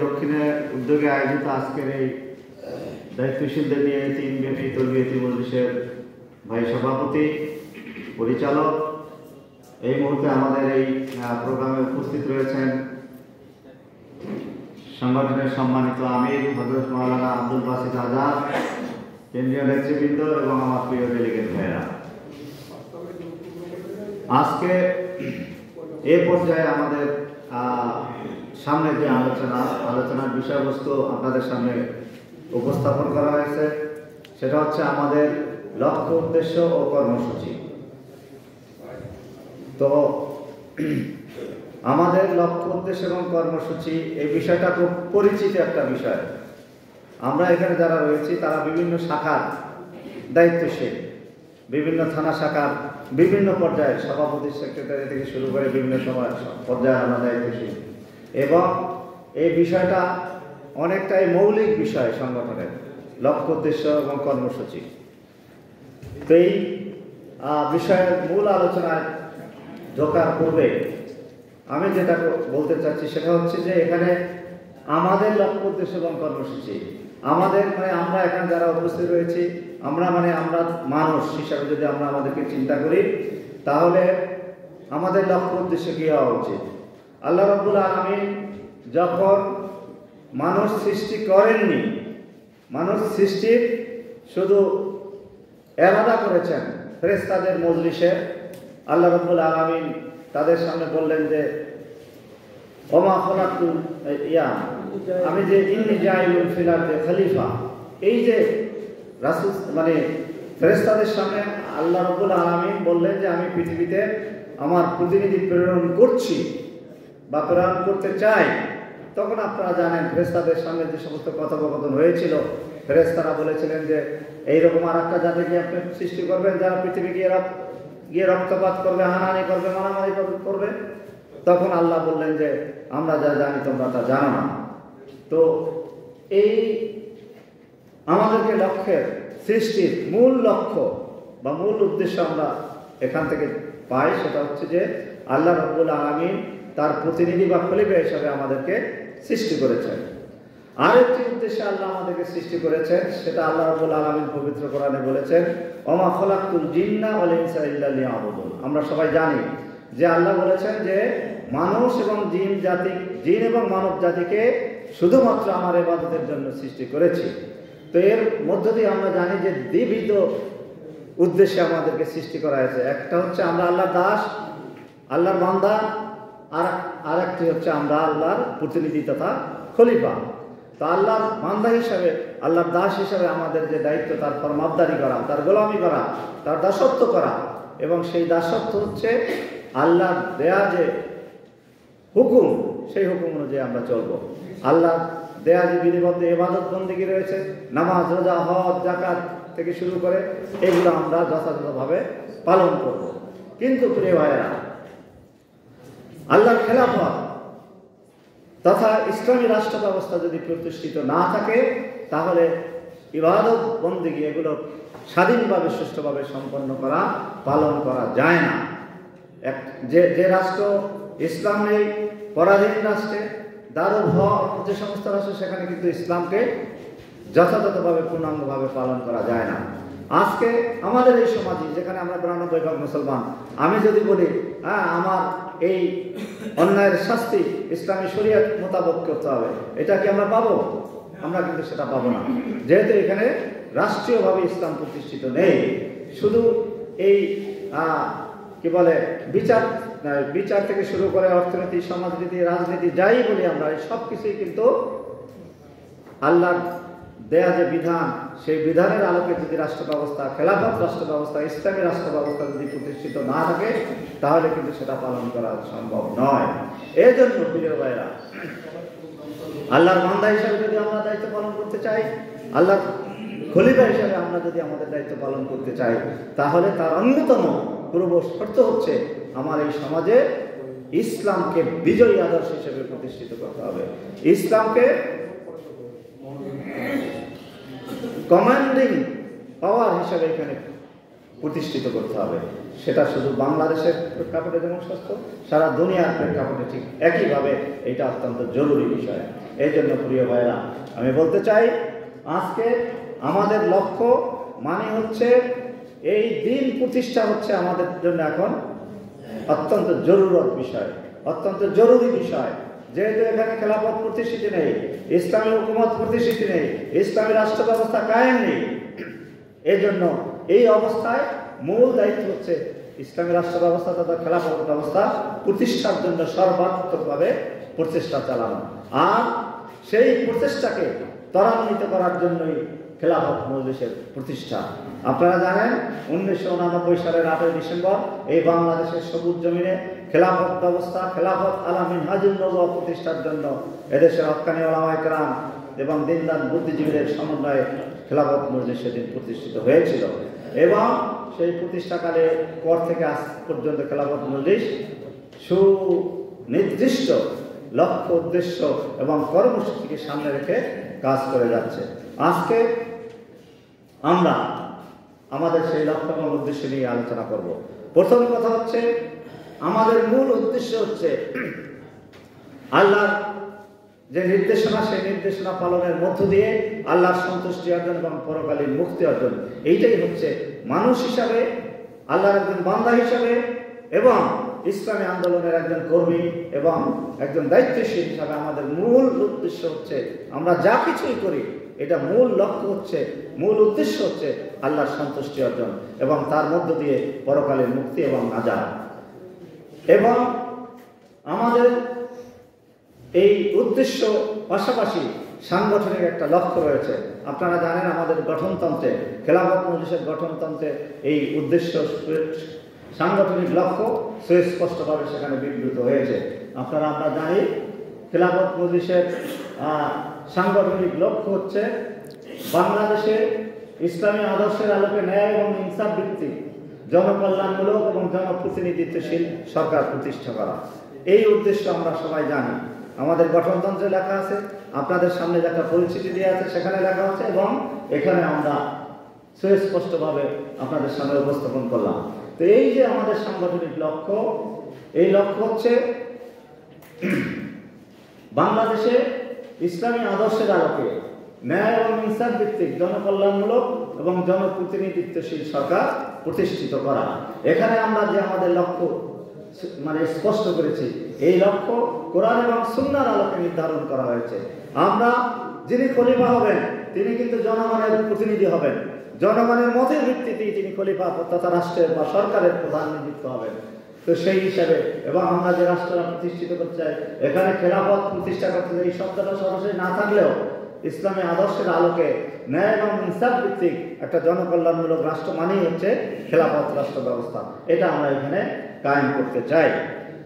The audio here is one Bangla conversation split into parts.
দক্ষিণে উদ্যোগে আয়োজিত আজকের এই দায়িত্বশীলদের নিয়ে তিনব্যাপী তরবিয়তি মজলিসের ভাই সভাপতি পরিচালক এই মুহূর্তে আমাদের এই প্রোগ্রামে উপস্থিত রয়েছেন সংগঠনের সম্মানিত আমির হযরত মাওলানা আব্দুল বাসিত আজাদ, কেন্দ্রীয় নেতৃবৃন্দ এবং আমার প্রিয় ডেলিগেট ভাইরা। আজকে এই পর্যায়ে আমাদের সামনে যে আলোচনার বিষয়বস্তু আপনাদের সামনে উপস্থাপন করা হয়েছে সেটা হচ্ছে আমাদের লক্ষ্য, উদ্দেশ্য ও কর্মসূচি। তো আমাদের লক্ষ্য, উদ্দেশ্য এবং কর্মসূচি এই বিষয়টা খুব পরিচিত একটা বিষয়। আমরা এখানে যারা রয়েছি তারা বিভিন্ন শাখার দায়িত্বশীল, বিভিন্ন থানা শাখার বিভিন্ন পর্যায়ে সভাপতি, সেক্রেটারি থেকে শুরু করে বিভিন্ন সময় পর্যায়ে আমরা দায়িত্বশীল, এবং এই বিষয়টা অনেকটাই মৌলিক বিষয় সংগঠনের লক্ষ্য, উদ্দেশ্য এবং কর্মসূচি। তো এই বিষয়ের মূল আলোচনায় ঢোকার পূর্বে আমি যেটা বলতে চাচ্ছি সেটা হচ্ছে যে এখানে আমাদের লক্ষ্য, উদ্দেশ্য এবং কর্মসূচি, আমাদের আমরা এখানে যারা উপস্থিত রয়েছি আমরা মানুষ হিসাবে যদি আমরা আমাদেরকে চিন্তা করি তাহলে আমাদের লক্ষ্য উদ্দেশ্য কি হওয়া উচিত। আল্লাহ রাব্বুল আলামিন যখন মানুষ সৃষ্টি করেননি, মানুষ সৃষ্টির শুধু এরাদা করেছেন ফেরেশতাদের মজলিসে, আল্লাহ রাব্বুল আলামিন তাদের সামনে বললেন যে ওমা খলাকতুল আমি যে ইন্নী জাইলুল ফিল আরদি খলিফা, এই যে রাসূল ফেরেশতাদের সামনে আল্লাহ রাব্বুল আলামিন বললেন যে আমি পৃথিবীতে আমার প্রতিনিধি প্রেরণ করছি বা প্রেরণ করতে চাই। তখন আপনারা জানেন ফেরেশতাদের সামনে যে সমস্ত কথোপকথন হয়েছিল, ফেরেশতারা বলেছিলেন যে এইরকম আর একটা জাতিকে আপনি সৃষ্টি করবেন যারা পৃথিবী গিয়ে রক্তপাত করবে, হানাহানি করবে, মারামারি করবে। তখন আল্লাহ বললেন যে আমরা যা জানি তোমরা তা জানো না। তো এই আমাদেরকে লক্ষ্যের সৃষ্টির মূল লক্ষ্য বা মূল উদ্দেশ্য আমরা এখান থেকে পাই, সেটা হচ্ছে যে আল্লাহ রাব্বুল আলামিন তার প্রতিনিধি বা খলিফা হিসাবে আমাদেরকে সৃষ্টি করেছেন। আরেকটি উদ্দেশ্যে আল্লাহ আমাদেরকে সৃষ্টি করেছেন, সেটা আল্লাহ রাব্বুল আলামিন পবিত্র কোরআনে বলেছেন ওমা খলাকতুল জিন্না ওয়াল ইনসা ইল্লা লিয়াবুদুন। আমরা সবাই জানি যে আল্লাহ বলেছেন যে মানুষ এবং জিন এবং মানব জাতিকে শুধুমাত্র আমার ইবাদতের জন্য সৃষ্টি করেছি। তো এর মধ্য দিয়ে আমরা জানি যে দ্বিবিধ উদ্দেশ্যে আমাদেরকে সৃষ্টি করা হয়েছে। একটা হচ্ছে আমরা আল্লাহর দাস, আল্লাহর বান্দা, আর একটি হচ্ছে আমরা আল্লাহর প্রতিনিধি তথা খলিফা। তো আল্লাহর বান্দা হিসাবে, আল্লাহর দাস হিসাবে আমাদের যে দায়িত্ব তার ফরমাবদারি করা, তার গোলামি করা, তার দাসত্ব করা, এবং সেই দাসত্ব হচ্ছে আল্লাহর দেয়া যে হুকুম সেই হুকুম অনুযায়ী আমরা চলবো। আল্লাহ দেয়া যে বিধিবদ্ধ ইবাদত বন্দেগী রয়েছে, নামাজ, রোজা, হজ, যাকাত থেকে শুরু করে এগুলো আমরা যথাযথভাবে পালন করব। কিন্তু প্রিয় ভাইয়েরা, আল্লাহর খেলাফত তথা ইসলামী রাষ্ট্র ব্যবস্থা যদি প্রতিষ্ঠিত না থাকে তাহলে ইবাদত বন্দেগী এগুলো স্বাধীনভাবে সুষ্ঠুভাবে সম্পন্ন করা, পালন করা যায় না। যে রাষ্ট্র ইসলাম নেই, পরাধীন রাষ্ট্রে, দারুল হক যে সমস্ত রাষ্ট্র, সেখানে কিন্তু ইসলামকে যথাযথভাবে পূর্ণাঙ্গভাবে পালন করা যায় না। আজকে আমাদের এই সমাজে যেখানে আমরা 92% মুসলমান, আমি যদি বলি আমার এই অন্যায়ের শাস্তি ইসলামী শরীয়ত মোতাবেক করতে হবে, এটা কি আমরা পাবো? আমরা কিন্তু সেটা পাবো না, যেহেতু এখানে রাষ্ট্রীয়ভাবে ইসলাম প্রতিষ্ঠিত নেই। শুধু এই কি বলে বিচার থেকে শুরু করে অর্থনীতি, সমাজনীতি, রাজনীতি যাই বলি আমরা, এই সব কিছুই কিন্তু আল্লাহর দেয়া যে বিধান সেই বিধানের আলোকে যদি রাষ্ট্র ব্যবস্থা, খেলাফত রাষ্ট্র ব্যবস্থা, ইসলামী রাষ্ট্র ব্যবস্থা যদি প্রতিষ্ঠিত না থাকে তাহলে কিন্তু সেটা পালন করা সম্ভব নয়। এই জন্য প্রিয় ভাইরা, আল্লাহর বান্দা হিসাবে যদি আমরা দায়িত্ব পালন করতে চাই, আল্লাহর খলিফা হিসাবে আমরা যদি আমাদের দায়িত্ব পালন করতে চাই, তাহলে তার অন্যতম পূর্ব শর্ত হচ্ছে আমার এই সমাজে ইসলামকে বিজয়ী আদর্শ হিসেবে প্রতিষ্ঠিত করতে হবে, ইসলামকে কমান্ডিং পাওয়ার হিসাবে এখানে প্রতিষ্ঠিত করতে হবে। সেটা শুধু বাংলাদেশের প্রেক্ষাপটে যেমন সত্য, সারা দুনিয়ার প্রেক্ষাপটে ঠিক একইভাবে এটা অত্যন্ত জরুরি বিষয়। এই জন্য প্রিয় ভাইরা আমি বলতে চাই, আজকে আমাদের লক্ষ্য মানে হচ্ছে এই দিন প্রতিষ্ঠা হচ্ছে আমাদের জন্য এখন অত্যন্ত জরুরত বিষয়, অত্যন্ত জরুরি বিষয়। যেহেতু এখানে খেলাফত প্রতিষ্ঠিত নেই, ইসলামী হুকুমত প্রতিষ্ঠিত নেই, ইসলামী রাষ্ট্র ব্যবস্থা কায়েম নেই, এই জন্য এই অবস্থায় মূল দায়িত্ব হচ্ছে ইসলামী রাষ্ট্র ব্যবস্থা তথা খেলাফত ব্যবস্থা প্রতিষ্ঠার জন্য সর্বাত্মকভাবে প্রচেষ্টা চালানো। আর সেই প্রচেষ্টাকে ত্বরান্বিত করার জন্যই খেলাফত মজলিসের প্রতিষ্ঠা। আপনারা জানেন 1989 সালের 8 ডিসেম্বর এই বাংলাদেশের সবুজ জমিনে খেলাফত ব্যবস্থা, খেলাফত আলা মিনহাজুন নবুওয়া প্রতিষ্ঠার জন্য এদেশের হক্কানি ওলামায়ে কেরাম এবং দিনদার বুদ্ধিজীবীদের সমন্বয়ে খেলাফত মজলিস সেদিন প্রতিষ্ঠিত হয়েছিল। এবং সেই প্রতিষ্ঠাকালে পর থেকে আজ পর্যন্ত খেলাফত মজলিস সুনির্দিষ্ট লক্ষ্য, উদ্দেশ্য এবং কর্মসূচিকে সামনে রেখে কাজ করে যাচ্ছে। আজকে আমরা আমাদের সেই লক্ষ্য এবং উদ্দেশ্য নিয়ে আলোচনা করব। প্রথম কথা হচ্ছে, আমাদের মূল উদ্দেশ্য হচ্ছে আল্লাহর যে নির্দেশনা, সেই নির্দেশনা পালনের মধ্য দিয়ে আল্লাহর সন্তুষ্টি অর্জন এবং পরকালীন মুক্তি অর্জন। এইটাই হচ্ছে মানুষ হিসাবে, আল্লাহর একজন বান্দা হিসাবে এবং ইসলামী আন্দোলনের একজন কর্মী এবং একজন দায়িত্বশীল হিসাবে আমাদের মূল উদ্দেশ্য হচ্ছে, আমরা যা কিছুই করি এটা মূল লক্ষ্য হচ্ছে, মূল উদ্দেশ্য হচ্ছে আল্লাহর সন্তুষ্টি অর্জন এবং তার মধ্য দিয়ে পরকালীন মুক্তি এবং নাজাত। এবং আমাদের এই উদ্দেশ্য পাশাপাশি সাংগঠনিক একটা লক্ষ্য রয়েছে। আপনারা জানেন আমাদের গঠনতন্ত্রে, খেলাফত মজলিসের গঠনতন্ত্রে এই উদ্দেশ্য, সাংগঠনিক লক্ষ্য সুস্পষ্টভাবে সেখানে বিবৃত হয়েছে। আমরা জানি খেলাফত মজলিসের সাংগঠনিক লক্ষ্য হচ্ছে বাংলাদেশে ইসলামী আদর্শের আলোকে ন্যায় এবং ইনসাফ ভিত্তিক জনকল্যাণমূলক এবং জনপ্রতিনিধিত্বশীল সরকার প্রতিষ্ঠা করা। এই উদ্দেশ্য আমরা সবাই জানি, আমাদের গঠনতন্ত্রে লেখা আছে, আপনাদের সামনে একটা পরিচিতি দেওয়া আছে সেখানে লেখা আছে এবং এখানে আমরা সুস্পষ্টভাবে আপনাদের সামনে উপস্থাপন করলাম। তো এই যে আমাদের সাংগঠনিক লক্ষ্য, এই লক্ষ্য হচ্ছে বাংলাদেশে ইসলামী আদর্শের আলোকে ন্যায় এবং ইনসাফ ভিত্তিক জনকল্যাণমূলক এবং জনপ্রতিনিধিত্বশীল সরকার প্রতিষ্ঠিত করা। এখানে আমরা যে আমাদের লক্ষ্য মানে স্পষ্ট করেছি, এই লক্ষ্য কোরআন এবং সুন্নাহর আলোকে নির্ধারণ করা হয়েছে। আমরা যিনি খলিফা হবেন তিনি কিন্তু জনগণের প্রতিনিধি হবেন, জনগণের মতের ভিত্তিতেই তিনি খলিফা তথা রাষ্ট্রের বা সরকারের প্রধান নিযুক্ত হবেন। তো সেই হিসাবে এবং আমরা যে রাষ্ট্র প্রতিষ্ঠিত করতে চাই, এখানে খেলাফত প্রতিষ্ঠা করতে চাই, এই শব্দটা সরাসরি না থাকলেও ইসলামী আদর্শের আলোকে ন্যায় এবং ইনসাফ ভিত্তিক একটা জনকল্যাণমূলক রাষ্ট্র মানেই হচ্ছে খেলাফত রাষ্ট্র ব্যবস্থা। এটা আমরা এখানে কায়েম করতে চাই।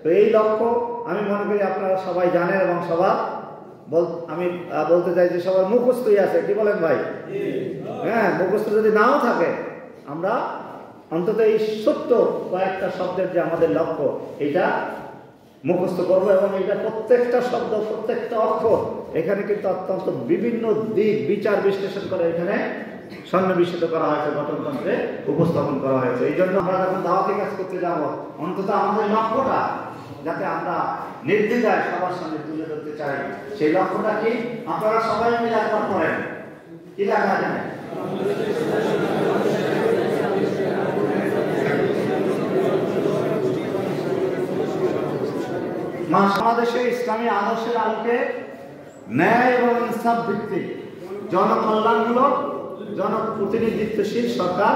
তো এই লক্ষ্য আমি মনে করি আপনারা সবাই জানেন এবং সবার আমি বলতে চাই যে সবার মুখস্থই আছে। কি বলেন ভাই? হ্যাঁ, মুখস্থ যদি নাও থাকে আমরা অন্তত এই ছোট্ট কয়েকটা শব্দের যে আমাদের লক্ষ্য এটা মুখস্থ করবো এবং এটা প্রত্যেকটা শব্দ, প্রত্যেকটা অক্ষর এখানে কিন্তু অত্যন্ত বিভিন্ন দিক বিচার বিশ্লেষণ করে এখানে সন্নিবেশিত করা হয়েছে, গঠনতন্ত্রে উপস্থাপন করা হয়েছে। এই জন্য আমরা যখন দাওয়াতি কাজ করতে যাব, অন্তত আমাদের লক্ষ্যটা যাতে আমরা নির্দ্বিধায় সবার সামনে তুলে ধরতে চাই, সেই লক্ষ্যটা কি আপনারা সবাই মিলে একবার করেন। কি লেখা জানে? বাংলাদেশে ইসলামী আদর্শের আলোকে ন্যায় এবং ইনসাফ ভিত্তিক জনকল্যাণমূলক জনপ্রতিনিধিত্বশীল সরকার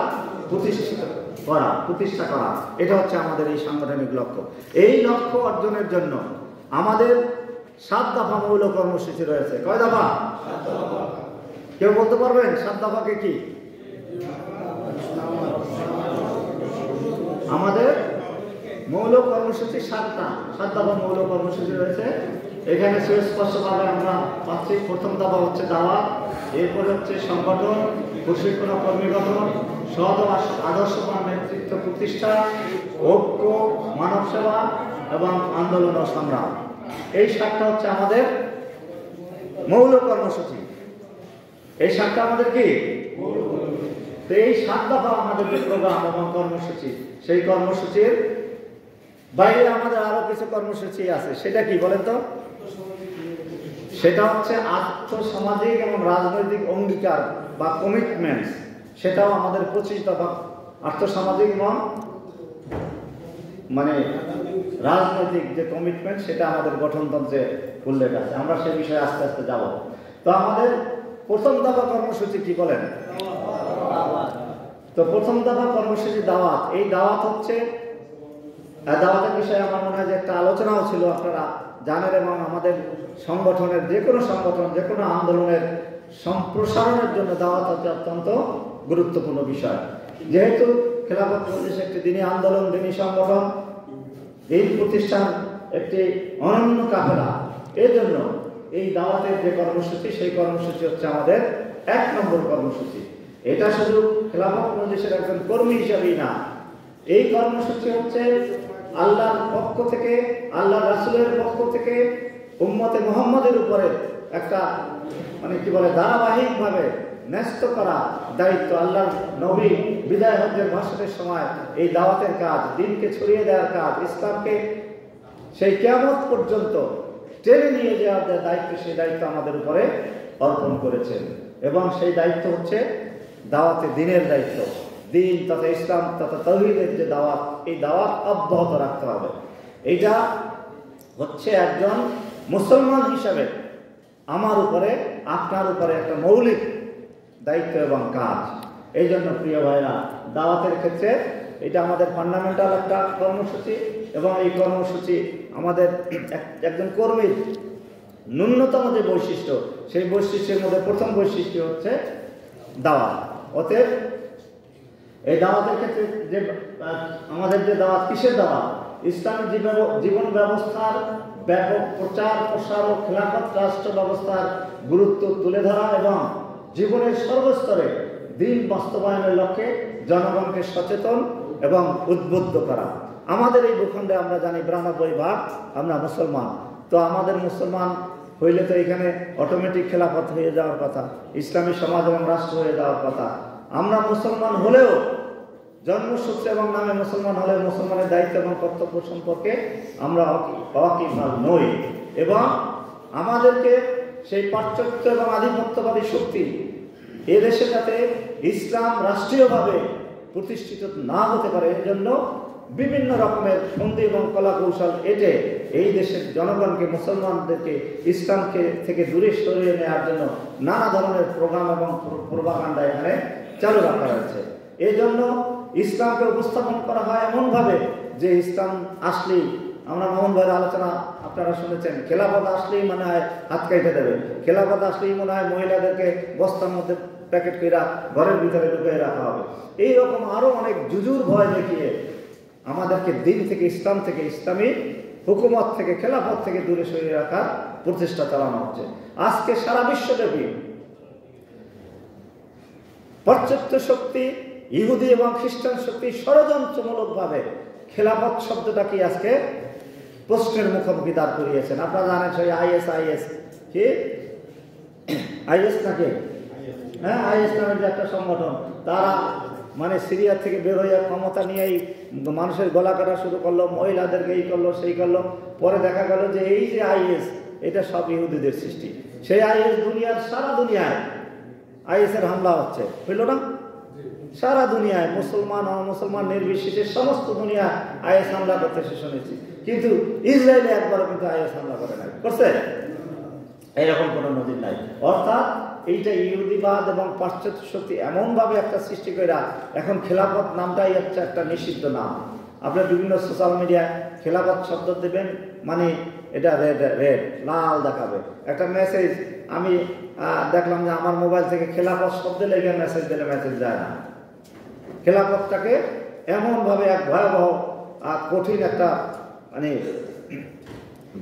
প্রতিষ্ঠা করা, এটা হচ্ছে আমাদের এই সাংগঠনিক লক্ষ্য। এই লক্ষ্য অর্জনের জন্য আমাদের 7 দফা মৌল কর্মসূচি রয়েছে। কয় দফা? কেউ বলতে পারবেন 7 দফাকে কি? আমাদের মৌল কর্মসূচি 7 দফা মৌল কর্মসূচি রয়েছে। এখানে সুস্পষ্টভাবে আমরা পাচ্ছি, প্রথম দফা হচ্ছে দাওয়াত, এরপরে হচ্ছে সংগঠন, প্রশিক্ষণ ও কর্মী গঠন, সৎ ও আদর্শবান নেতৃত্ব প্রতিষ্ঠা, ঐক্য, মানব সেবা এবং আন্দোলন ও সংগ্রাম। এই 7টা হচ্ছে আমাদের মৌল কর্মসূচি। এই 7টা আমাদের কি? তো এই 7 দফা আমাদের যে প্রোগ্রাম এবং কর্মসূচি, সেই কর্মসূচির বাইরে আমাদের আরো কিছু কর্মসূচি আছে। সেটা কি বলেন তো? সেটা হচ্ছে আর্থসামাজিক এবং রাজনৈতিক অঙ্গীকার বা কমিটমেন্টস। সেটাও আমাদের 25 দফা আর্থসামাজিক এবং মানে রাজনৈতিক যে কমিটমেন্ট, সেটা আমাদের গঠনতন্ত্রে উল্লেখ আছে। আমরা সে বিষয়ে আস্তে আস্তে যাব। তো আমাদের প্রথম দফা কর্মসূচি কি বলেন? তো প্রথম দফা কর্মসূচি দাওয়াত। এই দাওয়াত হচ্ছে, দাওয়াতের বিষয়ে আমার মনে হয় যে একটা আলোচনাও ছিল, আপনারা জানেন। এবং আমাদের সংগঠনের যে কোনো সংগঠন, যে কোনো আন্দোলনের সম্প্রসারণের জন্য দাওয়াত হচ্ছে অত্যন্ত গুরুত্বপূর্ণ বিষয়। যেহেতু খেলাফত মজলিস একটি দিনী আন্দোলন, দিনী সংগঠন, এই প্রতিষ্ঠান একটি অনন্য কাফেলা, এই জন্য এই দাওয়াতের যে কর্মসূচি, সেই কর্মসূচি হচ্ছে আমাদের 1 নম্বর কর্মসূচি। এটা শুধু খেলাফত মজলিসের একজন কর্মী হিসাবেই না, এই কর্মসূচি হচ্ছে আল্লাহর পক্ষ থেকে, আল্লাহ রাসূলের পক্ষ থেকে উম্মতে মুহাম্মাদের উপরে একটা মানে কি বলে ধারাবাহিকভাবে ন্যস্ত করা দায়িত্ব। আল্লাহর নবী বিদায় হজ্জের ভাষণের সময় এই দাওয়াতের কাজ, দিনকে ছড়িয়ে দেওয়ার কাজ, ইসলামকে সেই কিয়ামত পর্যন্ত টেনে নিয়ে যাওয়ার যে দায়িত্ব, সেই দায়িত্ব আমাদের উপরে অর্পণ করেছেন। এবং সেই দায়িত্ব হচ্ছে দাওয়াতে দিনের দায়িত্ব। দিন তথা ইসলাম তথা তাওহীদের যে দাওয়াত, এই দাওয়াত অব্যাহত রাখতে হবে। এইটা হচ্ছে একজন মুসলমান হিসাবে আমার উপরে, আপনার উপরে একটা মৌলিক দায়িত্ব এবং কাজ। এই জন্য প্রিয় ভাইরা, দাওয়াতের ক্ষেত্রে এটা আমাদের ফান্ডামেন্টাল একটা কর্মসূচি। এবং এই কর্মসূচি আমাদের একজন কর্মীর ন্যূনতম যে বৈশিষ্ট্য, সেই বৈশিষ্ট্যের মধ্যে প্রথম বৈশিষ্ট্য হচ্ছে দাওয়াত। অতএব এই দাওয়াতের ক্ষেত্রে যে আমাদের যে দাওয়াত, কিসের দাওয়াত? ইসলামী জীবন ব্যবস্থার ব্যাপক প্রচার প্রসার ও খেলাফত রাষ্ট্র ব্যবস্থার গুরুত্ব তুলে ধরা এবং জীবনের সর্বস্তরে দিন বাস্তবায়নের লক্ষ্যে জনগণকে সচেতন এবং উদ্বুদ্ধ করা। আমাদের এই ভূখণ্ডে আমরা জানি 92% আমরা মুসলমান। তো আমাদের মুসলমান হইলে তো এখানে অটোমেটিক খেলাফত হয়ে যাওয়ার কথা, ইসলামী সমাজ এবং রাষ্ট্র হয়ে যাওয়ার কথা। আমরা মুসলমান হলেও, জন্মসূত্রে এবং নামে মুসলমান হলেও, মুসলমানের দায়িত্ব এবং কর্তব্য সম্পর্কে আমরা ওয়াকিবহাল নই। এবং আমাদেরকে সেই পাশ্চাত্য এবং আধিপত্যবাদী শক্তি এদেশে যাতে ইসলাম রাষ্ট্রীয়ভাবে প্রতিষ্ঠিত না হতে পারে, এর জন্য বিভিন্ন রকমের ফন্দি এবং কলা কৌশল এটে এই দেশের জনগণকে, মুসলমানদেরকে ইসলামকে থেকে দূরে সরিয়ে নেওয়ার জন্য নানা ধরনের প্রোগ্রাম এবং প্রোপাগান্ডা এখানে চালু রাখা হয়েছে। এই জন্য ইসলামকে উপস্থাপন করা হয় এমনভাবে যে ইসলাম আসলেই, আমরা মোহন ভাইয়ের আলোচনা আপনারা শুনেছেন, খেলাফত আসলেই মনে হয় হাত কেটে দেবে, খেলাফত আসলেই মনে হয় মহিলাদেরকে বস্তার মধ্যে প্যাকেট করে ঘরের ভিতরে ঢুকিয়ে রাখা হবে। এইরকম আরো অনেক জুজুর ভয় দেখিয়ে আমাদেরকে দিন থেকে, ইসলাম থেকে, ইসলামী হুকুমত থেকে, খেলাফত থেকে দূরে সরিয়ে রাখার প্রচেষ্টা চালানো হচ্ছে। আজকে সারা বিশ্বব্যাপী পাশ্চাত্য শক্তি, ইহুদি এবং খ্রিস্টান শক্তি ষড়যন্ত্রমূলকভাবে খেলাফত শব্দটাকে আজকে প্রশ্নের মুখোমুখি দাঁড় করিয়েছেন। আপনারা জানেন সেই আইএস কি আইএস নাকি? হ্যাঁ, আইএস নামের যে একটা সংগঠন, তারা মানে সিরিয়া থেকে বের হয়ে ক্ষমতা নিয়েই মানুষের গলা কাটা শুরু করলো, মহিলাদেরকে এই করলো সেই করলো। পরে দেখা গেল যে এই যে আইএস, এটা সব ইহুদিদের সৃষ্টি। সেই আইএস দুনিয়ার, সারা দুনিয়ায় আইএসের হামলা হচ্ছে, হইল না? সারা দুনিয়ায় মুসলমান অমুসলমান নির্বিশেষে সমস্ত দুনিয়া আইএস হামলা করতে শুনেছি। কিন্তু ইসরায়েলে একবারও কিন্তু আইএস হামলা করে নাই, করছে? এরকম কোনো নজির নাই। অর্থাৎ এইটা ইহুদিবাদ এবং পাশ্চাত্য শক্তি এমনভাবে একটা সৃষ্টি করে এখন খেলাফত নামটাই হচ্ছে একটা নিষিদ্ধ নাম। আপনার বিভিন্ন সোশ্যাল মিডিয়ায় খেলাফত শব্দ দেবেন মানে এটা রেড রেড লাল দেখাবে। একটা মেসেজ আমি দেখলাম যে আমার মোবাইল থেকে খেলাফত শব্দ লেগে মেসেজ দিলে মেসেজ যায় না। খেলাফতটাকে এমনভাবে এক ভয়াবহ কঠিন একটা মানে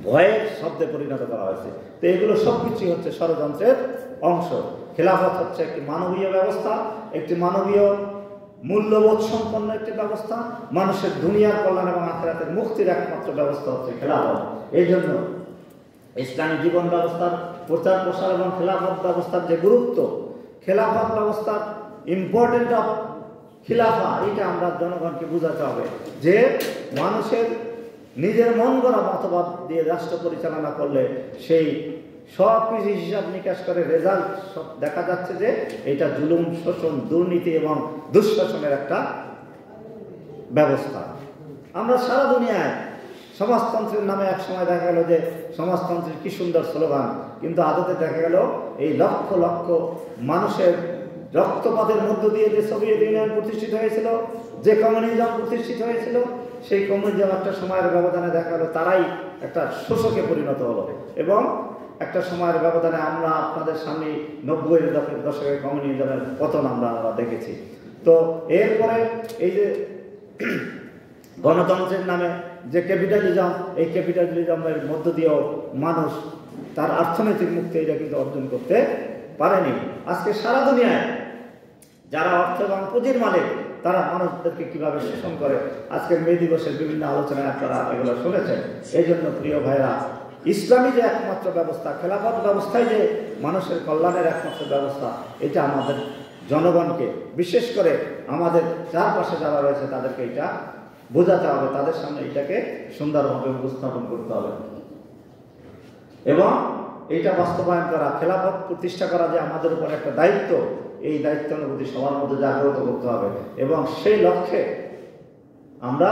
ভয়ের শব্দে পরিণত করা হয়েছে। তো এগুলো সব কিছুই হচ্ছে ষড়যন্ত্রের অংশ। খেলাফত হচ্ছে একটি মানবীয় ব্যবস্থা, একটি মানবীয় মূল্যবোধ সম্পন্ন একটি ব্যবস্থা। মানুষের দুনিয়ার কল্যাণ এবং আখিরাতের মুক্তির একমাত্র ব্যবস্থা হচ্ছে খেলাফত। এই জন্য ইসলামী জীবন ব্যবস্থার প্রচার প্রসার এবং খেলাফত ব্যবস্থার যে গুরুত্ব, খেলাফত ব্যবস্থার ইম্পর্টেন্ট অফ খিলাফা, এটা আমরা জনগণকে বোঝাতে হবে যে মানুষের নিজের মন গড়া মতবাদ দিয়ে রাষ্ট্র পরিচালনা করলে সেই সব কিছু হিসাব নিকাশ করে রেজাল্ট দেখা যাচ্ছে যে এটা জুলুম, শোষণ, দুর্নীতি এবং দুঃশাসনের একটা ব্যবস্থা। আমরা সারা দুনিয়ায় সমাজতন্ত্রের নামে এক সময় দেখা গেল যে সমাজতন্ত্রের কি সুন্দর স্লোগান, কিন্তু আদতে দেখা গেল এই লক্ষ লক্ষ মানুষের রক্তপাতের মধ্য দিয়ে যে সোভিয়েত ইউনিয়ন প্রতিষ্ঠিত হয়েছিল, যে কমিউনিজম প্রতিষ্ঠিত হয়েছিল, সেই কমিউনিজম একটা সময়ের ব্যবধানে দেখা গেল তারাই একটা শোষকে পরিণত হলো। এবং একটা সময়ের ব্যবধানে আমরা আপনাদের সামনে 90-এর দশকের কমিউনিজমের পতন আমরা দেখেছি। তো এরপরে এই যে গণতন্ত্রের নামে যে ক্যাপিটালিজম, এই ক্যাপিটালিজমের মধ্য দিয়েও মানুষ তার অর্থনৈতিক মুক্তি এটা কিন্তু অর্জন করতে পারেনি। আজকে সারা দুনিয়ায় যারা অর্থ এবং পুঁজির মালিক তারা মানুষদেরকে কিভাবে শোষণ করে, আজকের মে দিবসের বিভিন্ন আলোচনায় আপনারা এগুলো শুনেছেন। এই জন্য প্রিয় ভাইরা, ইসলামী যে একমাত্র ব্যবস্থা, খেলাফত ব্যবস্থায় যে মানুষের কল্যাণের একমাত্র ব্যবস্থা, এটা আমাদের জনগণকে, বিশেষ করে আমাদের চারপাশে যারা রয়েছে তাদেরকে এটা বোঝাতে হবে, তাদের সামনে এটাকে সুন্দরভাবে উপস্থাপন করতে হবে এবং এইটা বাস্তবায়ন করা, খেলাফত প্রতিষ্ঠা করা যে আমাদের উপর একটা দায়িত্ব, এই দায়িত্ব অনুভূতি সবার মধ্যে জাগ্রত করতে হবে। এবং সেই লক্ষ্যে আমরা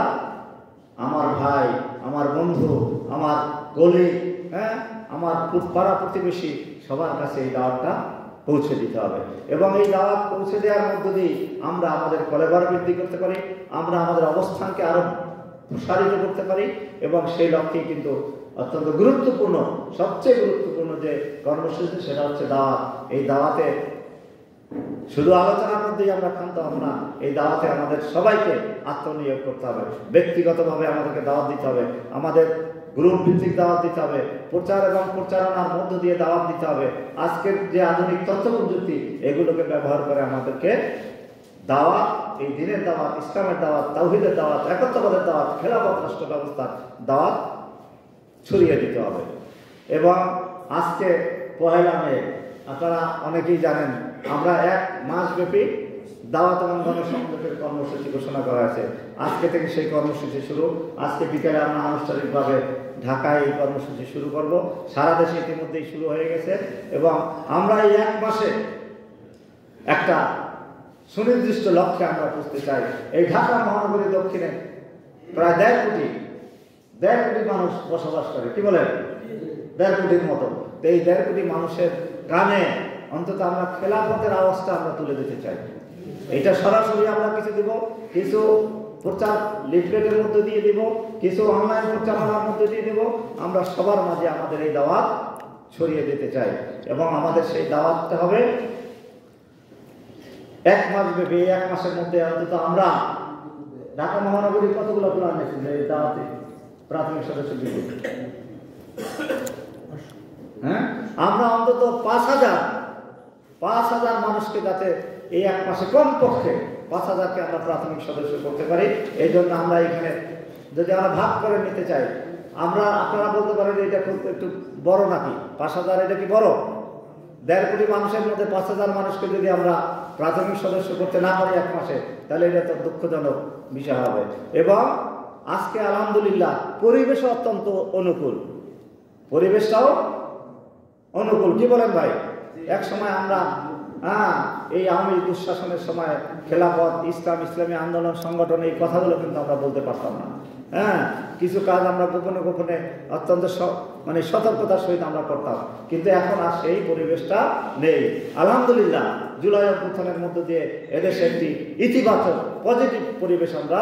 আমার ভাই, আমার বন্ধু, আমার কলিগ, আমার পাড়া প্রতিবেশী সবার কাছে এই দাওয়াতটা পৌঁছে দিতে হবে। এবং এই দাওয়াত পৌঁছে দেওয়ার মধ্য দিয়ে আমরা আমাদের কলেবর বৃদ্ধি করতে পারি, আমরা আমাদের অবস্থানকে আরো প্রসারিত করতে পারি। এবং সেই লক্ষ্যে কিন্তু অত্যন্ত গুরুত্বপূর্ণ, সবচেয়ে গুরুত্বপূর্ণ যে কর্মসূচি সেটা হচ্ছে দাওয়াত। এই দাওয়াতে শুধু আলোচনার মধ্যেই আমরা ক্ষান্ত হব না, এই দাওয়াতে আমাদের সবাইকে আত্মনিয়োগ করতে হবে, ব্যক্তিগতভাবে আমাদেরকে দাওয়াত দিতে হবে, আমাদের গ্রুপ ভিত্তিক দাওয়াত দিতে হবে, প্রচার এবং প্রচারণার মধ্য দিয়ে দাওয়াত দিতে হবে। আজকের যে আধুনিক তথ্য প্রযুক্তি, এগুলোকে ব্যবহার করে আমাদেরকে দাওয়াত, এই দিনের দাওয়াত, ইসলামের দাওয়াত, তাওহীদের দাওয়াত, একত্ববাদের দাওয়াত, খেলাফত রাষ্ট্র ব্যবস্থার দাওয়াত ছড়িয়ে দিতে হবে। এবং আজকে 1 মে আপনারা অনেকেই জানেন, আমরা 1 মাস ব্যাপী দাওয়াত এবং গণসংযোগের কর্মসূচি ঘোষণা করা হয়েছে। আজকে থেকে সেই কর্মসূচি শুরু। আজকে বিকেলে আমরা আনুষ্ঠানিকভাবে ঢাকায় এই কর্মসূচি শুরু করব। সারা দেশে ইতিমধ্যেই শুরু হয়ে গেছে এবং আমরা এই 1 মাসে একটা সুনির্দিষ্ট লক্ষ্যে আমরা পৌঁছতে চাই। এই ঢাকা মহানগরী দক্ষিণে প্রায় 1.5 কোটি মানুষ বসবাস করে, কি বলেন? 1.5 কোটির মতো। তো এই 1.5 কোটি মানুষের কানে অন্তত আমরা খেলাফতের আওয়াজটা আমরা তুলে দিতে চাই। এটা সরাসরি আমরা কিছু দিব, কিছু প্রচার লিফলেটের মধ্যে দিয়ে দিব, কিছু অনলাইন প্রচারণার মধ্যে দিয়ে দিব। আমরা সবার মাঝে আমাদের এই দাওয়াত ছড়িয়ে দিতে চাই এবং আমাদের সেই দাওয়াতটা হবে 1 মাস ব্যাপী। 1 মাসের মধ্যে অন্তত আমরা ঢাকা মহানগরী কতগুলো প্ল্যান আছে যে দাওয়াতে প্রাথমিক সদস্য দিব, আমরা অন্তত 5,000 মানুষকে যাতে এই 1 মাসে কমপক্ষে 5,000কে আমরা প্রাথমিক সদস্য করতে পারি। এই জন্য আমরা এখানে যদি আমরা ভাগ করে নিতে চাই, আপনারা বলতে পারেন এটা খুব একটু বড় নাকি, 5,000 এটা কি বড়? 1.5 কোটি মানুষের মধ্যে 5,000 মানুষকে যদি আমরা প্রাথমিক সদস্য করতে না পারি 1 মাসে, তাহলে এটা তো দুঃখজনক বিষয় হবে। এবং আজকে আলহামদুলিল্লাহ পরিবেশও অত্যন্ত অনুকূল, পরিবেশটাও অনুকূল, কি বলেন ভাই? এক সময় আমরা এই আওয়ামী দুঃশাসনের সময় খেলাফত, ইসলামী আন্দোলন, সংগঠন, এই কথাগুলো কিন্তু আমরা বলতে পারতাম না। কিছু কাজ আমরা গোপনে গোপনে অত্যন্ত সতর্কতার সহিত আমরা করতাম, কিন্তু এখন আর সেই পরিবেশটা নেই। আলহামদুলিল্লাহ জুলাই অভ্যুত্থানের মধ্য দিয়ে এদেশে একটি ইতিবাচক পজিটিভ পরিবেশ, আমরা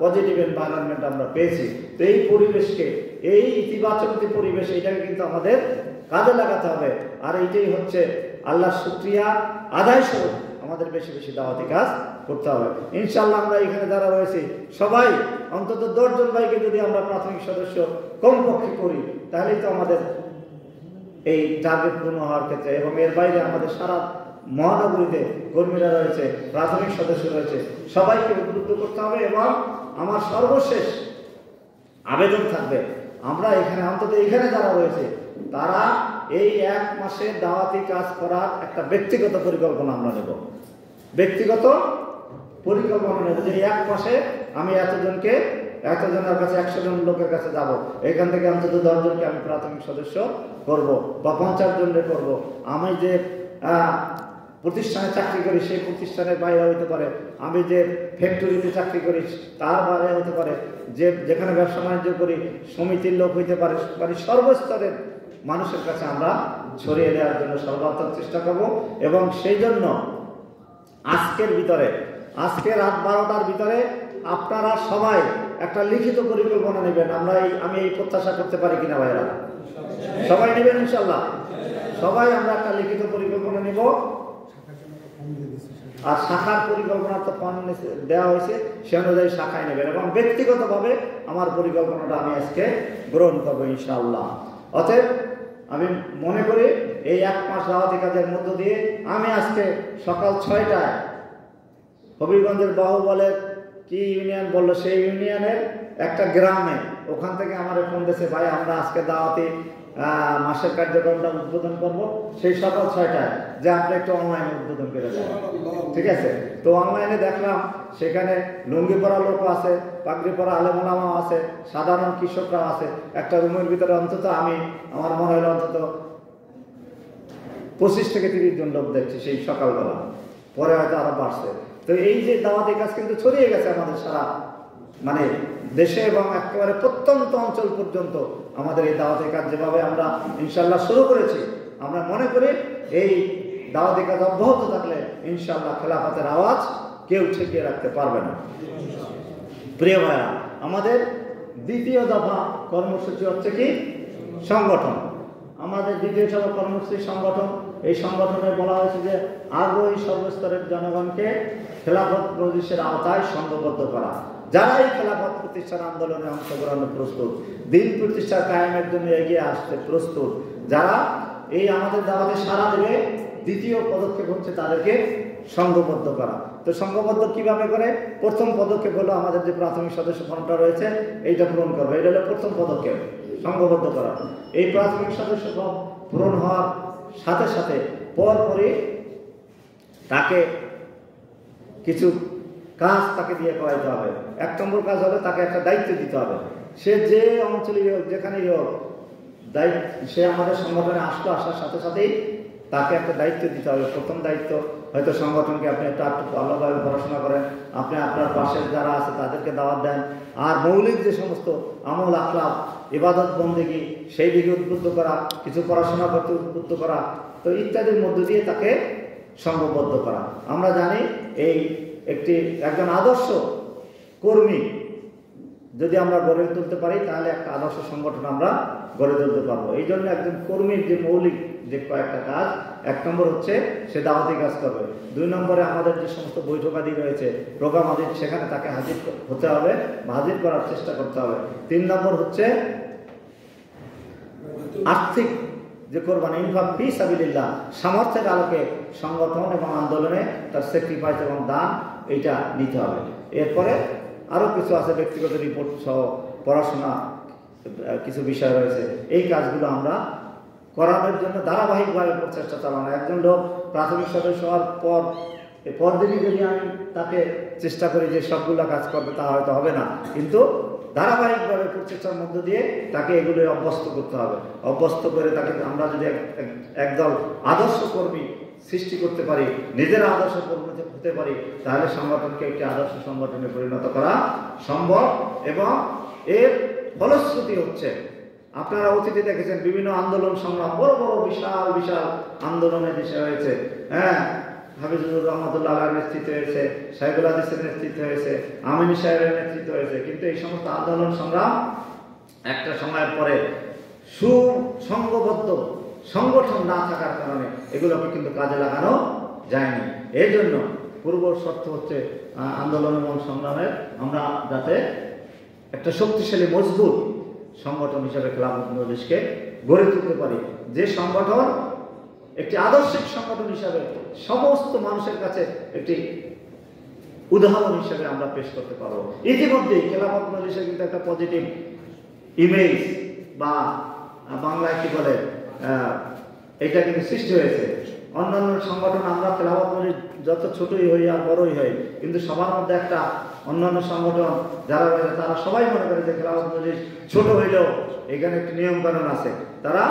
পজিটিভ এনভায়রনমেন্ট আমরা পেয়েছি। তো এই পরিবেশকে, এই ইতিবাচক যে পরিবেশ, এটাকে কিন্তু আমাদের কাজে লাগাতে হবে। আর এইটাই হচ্ছে আল্লাহর শুকরিয়া আদায় স্বরূপ আমাদের বেশি বেশি দাওয়াতি কাজ করতে হবে। ইনশাআল্লাহ আমরা এখানে যারা রয়েছি সবাই অন্তত 10 জন ভাইকে যদি আমরা প্রাথমিক সদস্য কমপক্ষে করি, তাহলেই তো আমাদের এই টার্গেট পূর্ণ হওয়ার ক্ষেত্রে। এবং এর বাইরে আমাদের সারা মহানগরীতে কর্মীরা রয়েছে, প্রাথমিক সদস্য রয়েছে, সবাইকে উদ্বুদ্ধ করতে হবে। এবং আমার সর্বশেষ আবেদন থাকবে, আমরা এখানে অন্তত এখানে যারা রয়েছে তারা এই 1 মাসে দাওয়াতি কাজ করার একটা ব্যক্তিগত পরিকল্পনা আমরা নেব। ব্যক্তিগত পরিকল্পনা নেব যে 1 মাসে আমি এতজনকে এতজনের কাছে 100 জন লোকের কাছে যাব, এখান থেকে অন্তত 10 জনকে আমি প্রাথমিক সদস্য করব বা 50 জনকে করব। আমি যে প্রতিষ্ঠানে চাকরি করি সেই প্রতিষ্ঠানের বাইরে হতে পারে, আমি যে ফ্যাক্টরিতে চাকরি করি তার বাইরে হতে পারে, যেখানে ব্যবসা বাণিজ্য করি সমিতির লোক হইতে পারে, মানে সর্বস্তরের মানুষের কাছে আমরা ছড়িয়ে দেওয়ার জন্য সর্বাত্মক চেষ্টা করব। এবং সেই জন্য আজকে রাত 12টার ভিতরে আপনারা সবাই একটা লিখিত পরিকল্পনা নেবেন। আমি এই প্রত্যাশা করতে পারি কিনা ভাইরা? সবাই নেবেন ইনশাল্লাহ? সবাই আমরা একটা লিখিত পরিকল্পনা নেব। আর শাখার পরিকল্পনা তো দেওয়া হয়েছে, সে অনুযায়ী শাখায় নেবেন এবং ব্যক্তিগতভাবে আমার পরিকল্পনাটা আমি আজকে গ্রহণ করবো ইনশাআল্লাহ। অতএব আমি মনে করি এই 1 মাস দাওয়াতি কাজের মধ্য দিয়ে আমি আজকে সকাল 6টায় হবিগঞ্জের বাহুবলের কি ইউনিয়ন বললো, সেই ইউনিয়নের একটা গ্রামে, ওখান থেকে আমার ফোন দিয়েছে, ভাই আমরা আজকে দাওয়াতি মাসের কার্যক্রমটা উদ্বোধন করব সেই সকাল 6টায়, যে আপনি একটু অনলাইনে উদ্বোধন করে দেন। ঠিক আছে? তো অনলাইনে দেখলাম সেখানে লুঙ্গি পরা লোক আছে, পাগড়ি পরা আলেম ওলামাও আছে, সাধারণ কৃষকরাও আছে। একটা রুমের ভিতরে অন্তত আমার মনে হলো অন্তত 25 থেকে 30 জন লোক দেখছি সেই সকালবেলা, পরে হয়তো আরো বাড়ছে। তো এই যে দাওয়াতি কাজ কিন্তু ছড়িয়ে গেছে আমাদের সারা মানে দেশে এবং একেবারে প্রত্যন্ত অঞ্চল পর্যন্ত আমাদের এই দাওয়াতি কাজ যেভাবে আমরা ইনশাল্লাহ শুরু করেছি, আমরা মনে করি এই দাওয়াতি কাজ অব্যাহত থাকলে ইনশাল্লাহ খেলাফতের আওয়াজ কেউ ঠেকিয়ে রাখতে পারবে না। প্রিয় ভাইরা, আমাদের দ্বিতীয় দফা কর্মসূচি হচ্ছে কি? সংগঠন। আমাদের দ্বিতীয় দফা কর্মসূচি সংগঠন। এই সংগঠনে বলা হয়েছে যে আগ্রহী সর্বস্তরের জনগণকে খেলাফত মজলিসের আওতায় সংঘবদ্ধ করা, যারা এই খেলাফত প্রতিষ্ঠান আন্দোলনে অংশগ্রহণে প্রস্তুত, দিন প্রতিষ্ঠা কায়েমের জন্য এগিয়ে আসতে প্রস্তুত, যারা এই আমাদের দাওয়াতে সাড়া দেবে, দ্বিতীয় পদক্ষেপ হচ্ছে তাদেরকে সংঘবদ্ধ করা। তো সংঘবদ্ধ কিভাবে করে? প্রথম পদক্ষেপ হলো আমাদের যে প্রাথমিক সদস্য ফর্মটা রয়েছে এইটা পূরণ করবে, এটা হলো প্রথম পদক্ষেপ, সংঘবদ্ধ করা। এই প্রাথমিক সদস্য ফর্ম পূরণ হওয়ার সাথে সাথে পরপরই তাকে কিছু কাজ তাকে দিয়ে করাইতে হবে। 1 নম্বর কাজ হলো তাকে একটা দায়িত্ব দিতে হবে। সে যে অঞ্চলেই হোক, যেখানেই হোক, সে আমাদের সংগঠনে আসার সাথে সাথেই তাকে একটা দায়িত্ব দিতে হবে। প্রথম দায়িত্ব হয়তো সংগঠনকে আপনি একটু ভালোভাবে পড়াশোনা করেন, আপনি আপনার পাশের যারা আছে তাদেরকে দাওয়াত দেন, আর মৌলিক যে সমস্ত আমল আখলাক ইবাদত বন্দেগী সেই দিকে উদ্বুদ্ধ করা, কিছু পড়াশোনা করতে উদ্বুদ্ধ করা, তো ইত্যাদির মধ্য দিয়ে তাকে সংঘবদ্ধ করা। আমরা জানি এই একজন আদর্শ কর্মী যদি আমরা গড়ে তুলতে পারি তাহলে একটা আদর্শ সংগঠন আমরা গড়ে তুলতে পারবো। এই জন্য একজন কর্মীর যে মৌলিক যে কয়েকটা কাজ, 1 নম্বর হচ্ছে সে দাওয়াতি কাজ করবে, 2 নম্বরে আমাদের যে সমস্ত বৈঠকাদি রয়েছে, প্রোগ্রাম আদি, সেখানে তাকে হাজির হতে হবে বা হাজির করার চেষ্টা করতে হবে, 3 নম্বর হচ্ছে আর্থিক যে কোরবানি, ইনফাক ফি সাবিলিল্লাহ, সামর্থ্যের আলোকে সংগঠন এবং আন্দোলনে তার স্যাক্রিফাইস এবং দান এইটা নিতে হবে। এরপরে আরও কিছু আছে, ব্যক্তিগত রিপোর্ট সহ পড়াশোনা কিছু বিষয় রয়েছে। এই কাজগুলো আমরা করানোর জন্য ধারাবাহিকভাবে প্রচেষ্টা চালানো। একজন লোক প্রাথমিক সদস্য হওয়ার পরদিনই যদি আমি তাকে চেষ্টা করি যে সবগুলো কাজ করবে, তা হয়তো হবে না, কিন্তু ধারাবাহিকভাবে প্রচেষ্টার মধ্য দিয়ে তাকে এগুলো অভ্যস্ত করতে হবে। অভ্যস্ত করে তাকে আমরা যদি একদল আদর্শ কর্মী সৃষ্টি করতে পারি, নিজেরা আদর্শ কর্মী হতে পারি, তাহলে সংগঠনকে একটি আদর্শ সংগঠনে পরিণত করা সম্ভব। এবং এর ফলশ্রুতি হচ্ছে, আপনারা অতীতে দেখেছেন বিভিন্ন আন্দোলন সংগ্রাম, বড় বড় বিশাল বিশাল আন্দোলনের দেশে হয়েছে। হ্যাঁ, হাফিজুর রহমতুল্লাহ নেতৃত্ব হয়েছে, সাইদুল হাদিসের নেতৃত্ব হয়েছে, আমিনী সাহেবের নেতৃত্ব হয়েছে, কিন্তু এই সমস্ত আন্দোলন সংগ্রাম একটা সময়ের পরে সুসংঘবদ্ধ সংগঠন না থাকার কারণে এগুলোকে কিন্তু কাজে লাগানো যায়নি। এই জন্য পূর্ব শর্ত হচ্ছে আন্দোলন এবং সংগ্রামের আমরা যাতে একটা শক্তিশালী মজবুত সংগঠন হিসেবে খেলাফত মজলিসকে গড়ে তুলতে পারি, যে সংগঠন একটি আদর্শিক সংগঠন হিসাবে সমস্ত মানুষের কাছে একটি উদাহরণ হিসেবে আমরা পেশ করতে পারবো। ইতিমধ্যেই খেলাফত মজলিসের কিন্তু একটা পজিটিভ ইমেজ বা বাংলায় কি বলে এটা কিন্তু সৃষ্টি হয়েছে। অন্যান্য সংগঠন আমরা খেলাফত মজলিস যত ছোটই হই আর বড়ই হই, কিন্তু সবার মধ্যে একটা অন্যান্য সংগঠন যারা রয়েছে তারা সবাই মনে করে যে খেলাফত মজলিস ছোট হইলেও এখানে একটি নিয়মকানুন আছে, তারা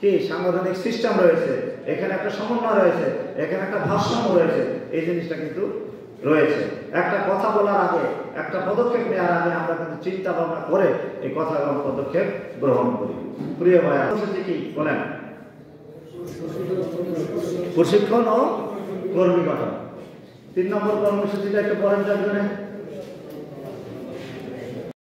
কি সাংগঠনিক সিস্টেম রয়েছে, এখানে একটা সমন্বয় রয়েছে, এখানে একটা ভারসাম্য রয়েছে, এই জিনিসটা কিন্তু রয়েছে। একটা কথা বলার আগে, একটা পদক্ষেপ নেওয়ার আগে আমরা কিন্তু চিন্তা ভাবনা করে এই কথা এবং পদক্ষেপ গ্রহণ করি। প্রিয় ভাই, কর্মসূচি কি বলেন? প্রশিক্ষণ ও কর্মী গঠন। 3 নম্বর কর্মসূচিটা একটু পড়েন যার জন্য